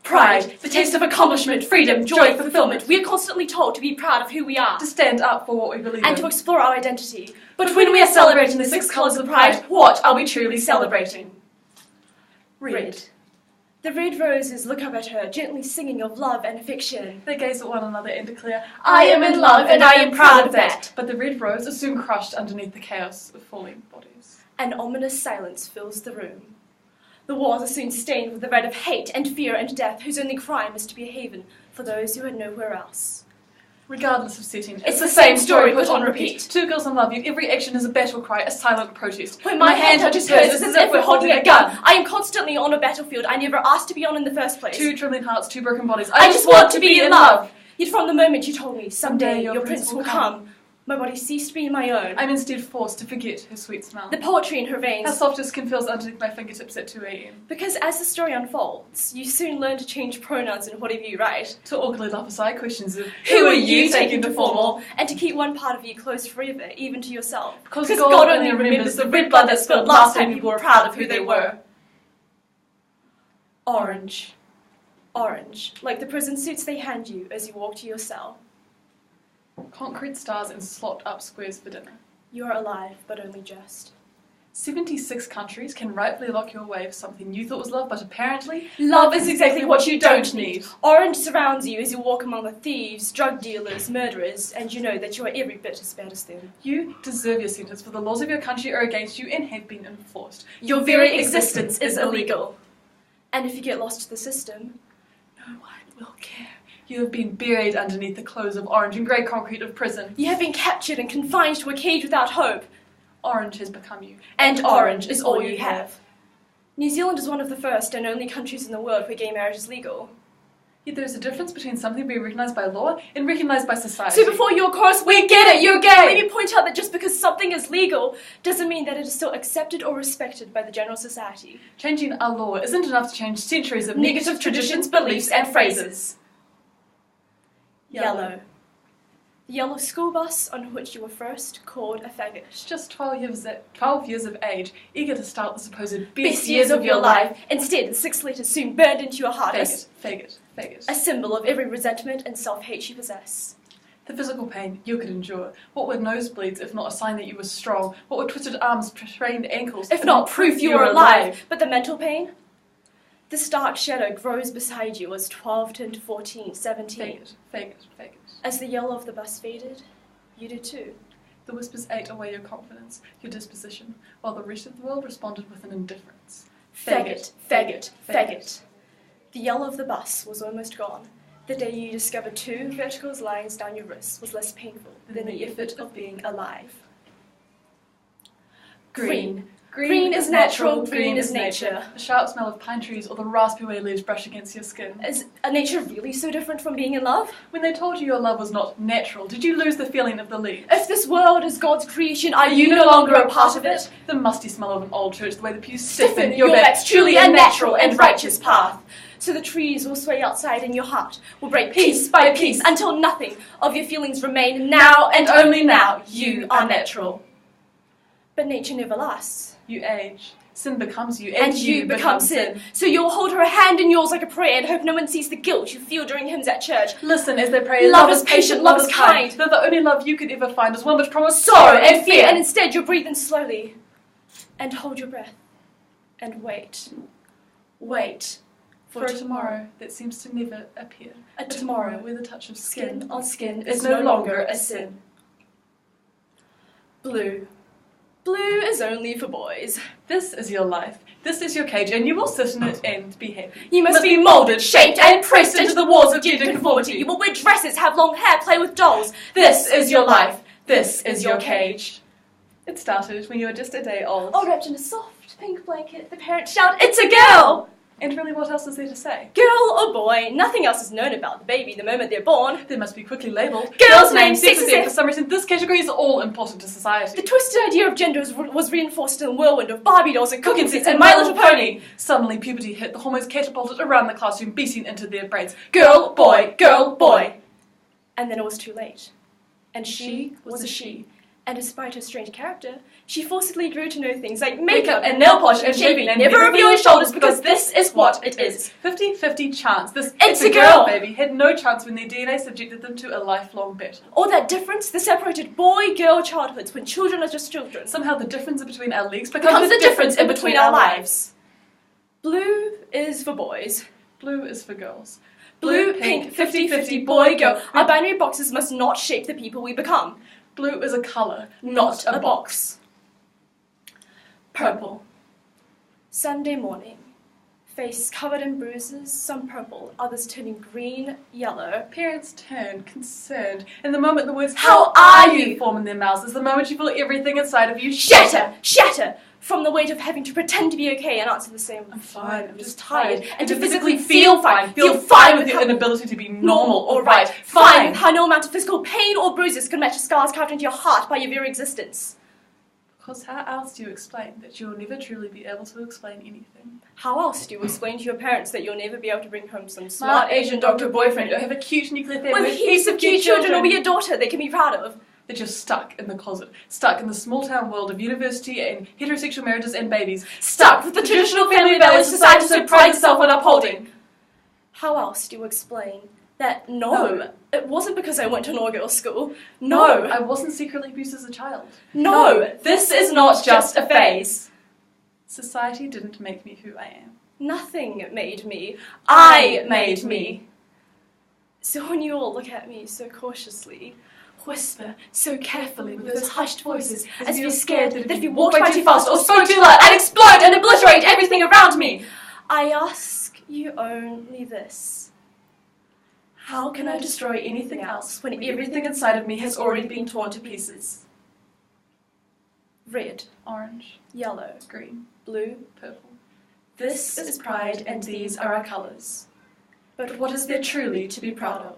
Pride, the taste of accomplishment, freedom, joy, fulfillment. We are constantly told to be proud of who we are. To stand up for what we believe and in. to explore our identity. But when we are celebrating the 6 colours of pride, what are we truly celebrating? Red. The red roses look up at her, gently singing of love and affection. They gaze at one another and declare, I am in love and I am proud of that. But the red rose is soon crushed underneath the chaos of falling bodies. An ominous silence fills the room. The walls are soon stained with the red of hate and fear and death, whose only crime is to be a haven for those who had nowhere else. Regardless of setting, it's the same story put on repeat. 2 girls in love, yet every action is a battle cry, a silent protest. When my hand touches hers, it's as if we're holding a gun. I am constantly on a battlefield I never asked to be on in the first place. 2 trembling hearts, 2 broken bodies. I just want to be in love. Yet from the moment you told me, someday your prince will come, my body ceased being my own. I'm instead forced to forget her sweet smell. The poetry in her veins. How soft her skin feels underneath my fingertips at 2 a.m. Because as the story unfolds, you soon learn to change pronouns in whatever you write. To awkwardly laugh aside questions of who are you taking to formal? And to keep one part of you close forever, even to yourself. Because God only remembers the red blood that spilled last time people were proud of who they were. Orange. Orange, like the prison suits they hand you as you walk to your cell. Concrete stars and slopped up squares for dinner. You are alive, but only just. 76 countries can rightfully lock you away for something you thought was love, but apparently love is exactly what you don't need. Orange surrounds you as you walk among the thieves, drug dealers, murderers, and you know that you are every bit as bad as them. You deserve your sentence, for the laws of your country are against you and have been enforced. Your very existence is illegal. And if you get lost to the system, no one will care. You have been buried underneath the clothes of orange and grey concrete of prison. You have been captured and confined to a cage without hope. Orange has become you. And orange is all you have. New Zealand is one of the first and only countries in the world where gay marriage is legal. Yet there is a difference between something being recognised by law and recognised by society. So before your chorus, we get it, you're gay! Let me point out that just because something is legal doesn't mean that it is still accepted or respected by the general society. Changing a law isn't enough to change centuries of negative traditions, beliefs and phrases. Yellow. The yellow school bus on which you were first called a faggot. Just 12 years of age, eager to start the supposed best years of your life. Instead, the 6 letters soon burned into your heart. Faggot. A symbol of every resentment and self-hate you possess. The physical pain you could endure. What were nosebleeds if not a sign that you were strong? What were twisted arms, strained ankles, if not proof you were alive? But the mental pain? This dark shadow grows beside you as 12 turned 14, 17. Faggot. As the yell of the bus faded, you did too. The whispers ate away your confidence, your disposition, while the rest of the world responded with an indifference. Faggot. The yell of the bus was almost gone. The day you discovered 2 vertical lines down your wrist was less painful than the effort of being alive. Green. Green is natural, green is nature. The sharp smell of pine trees or the raspy way leaves brush against your skin. Is nature really so different from being in love? When they told you your love was not natural, did you lose the feeling of the leaves? If this world is God's creation, are you no longer a part of it? The musty smell of an old church, the way the pews stiffen, your back's truly a natural and righteous path. So the trees will sway outside and your heart will break piece by piece until nothing of your feelings remain. Now and only now, you are natural. But nature never lasts. You age. Sin becomes you, and you become sin. So you'll hold her hand in yours like a prayer and hope no one sees the guilt you feel during hymns at church. Listen as they pray, love is patient, love is kind. Though the only love you could ever find is one which promised sorrow and fear. And instead you'll breathe in slowly and hold your breath and wait. Wait. For a tomorrow that seems to never appear. A tomorrow where the touch of skin on skin is no longer a sin. Blue. Blue is only for boys. This is your life. This is your cage, and you will sit in it and be happy. You must be moulded, shaped, and pressed into the walls of gender conformity. You will wear dresses, have long hair, play with dolls. This is your life. This is your cage. It started when you were just a day old. All wrapped in a soft pink blanket, the parents shout, "It's a girl!" And really, what else is there to say? Girl or boy, nothing else is known about the baby the moment they're born. They must be quickly labelled. Girl's name, sex, for some reason, this category is all important to society. The twisted idea of gender was reinforced in a whirlwind of Barbie dolls and cooking sets and My Little Pony. Suddenly, puberty hit, the hormones catapulted around the classroom, beating into their brains. Girl, boy, girl, boy. And then it was too late. And she was a she. And despite her strange character, she forcibly grew to know things like makeup and nail polish and shaving and never revealing shoulders because this is what it is. 50-50 chance. This It's a girl. baby had no chance when their DNA subjected them to a lifelong battle. Or that difference that separated boy-girl childhoods when children are just children. Somehow the difference between our legs Becomes the difference in between our lives. Blue is for boys. Blue is for girls. Blue, pink, 50-50, boy, girl. Our binary boxes must not shape the people we become. Blue is a colour, Not a box. Purple. Sunday morning. Face covered in bruises, some purple, others turning green, yellow. Parents turn, concerned, and the moment the words How are you? form in their mouths is the moment you feel everything inside of you Shatter! Shatter! From the weight of having to pretend to be okay and answer the same. I'm fine, I'm just tired. And to physically feel fine with your inability to be normal or right. Fine with how no amount of physical pain or bruises can match the scars carved into your heart by your very existence. Because how else do you explain that you'll never truly be able to explain anything? How else do you explain to your parents that you'll never be able to bring home some smart Asian doctor boyfriend or have a cute nuclear family with heaps of cute children or be a daughter they can be proud of? That you're stuck in the closet, stuck in the small town world of university and heterosexual marriages and babies, Stuck with the traditional family values society so prides itself on upholding. How else do you explain that no, it wasn't because I went to an all-girls school. No, I wasn't secretly abused as a child. no, this is not just a phase. Society didn't make me who I am. Nothing made me. I made me. So when you all look at me so cautiously, whisper so carefully with those hushed voices, as if you're scared that if you walked by too fast or spoke too loud, I'd explode and obliterate everything around me. I ask you only this. How can I destroy anything else when everything inside of me has already been torn to pieces? Red, Orange, yellow, green, blue. purple. This is pride and these are our colours. But what is there truly to be proud of?